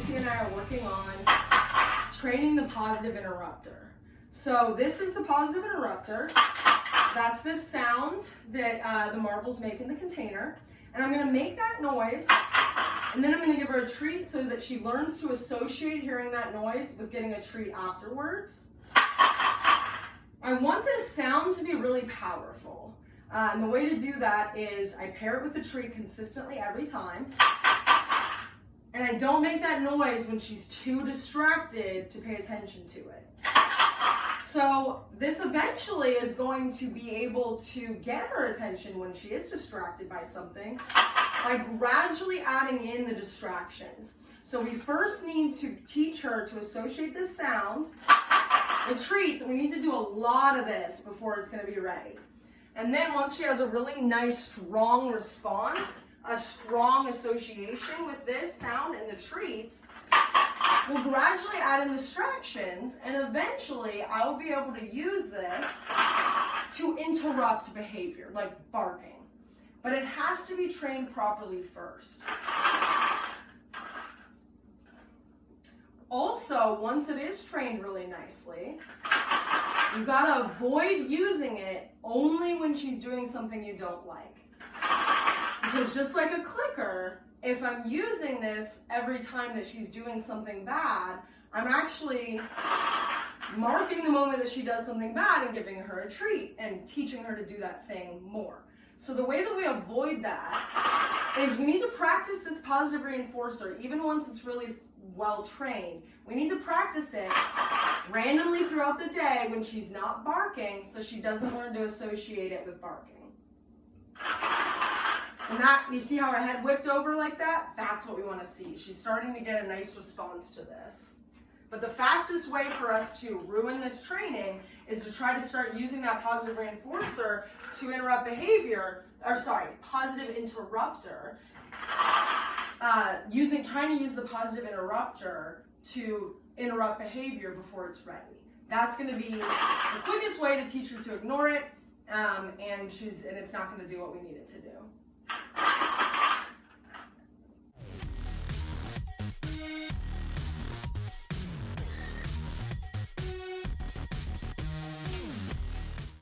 Lucy and I are working on training the positive interrupter. So this is the positive interrupter. That's this sound that the marbles make in the container. And I'm gonna make that noise, and then I'm gonna give her a treat so that she learns to associate hearing that noise with getting a treat afterwards. I want this sound to be really powerful. And the way to do that is I pair it with a treat consistently every time. And I don't make that noise when she's too distracted to pay attention to it. So this eventually is going to be able to get her attention when she is distracted by something by gradually adding in the distractions. So we first need to teach her to associate this sound with treats, and we need to do a lot of this before it's going to be ready. And then once she has a really nice, strong response, a strong association with this sound and the treats, we'll gradually add in distractions, and eventually I will be able to use this to interrupt behavior, like barking. But it has to be trained properly first. Also, once it is trained really nicely, you've got to avoid using it only when she's doing something you don't like. Because just like a clicker, if I'm using this every time that she's doing something bad, I'm actually marking the moment that she does something bad and giving her a treat and teaching her to do that thing more. So the way that we avoid that is we need to practice this positive reinforcer even once it's really well trained. We need to practice it randomly throughout the day when she's not barking so she doesn't learn to associate it with barking. And that, you see how her head whipped over like that? That's what we want to see. She's starting to get a nice response to this. But the fastest way for us to ruin this training is to try to start using that positive reinforcer to interrupt behavior, positive interrupter, trying to use the positive interrupter to interrupt behavior before it's ready. That's going to be the quickest way to teach her to ignore it, and it's not going to do what we need it to do.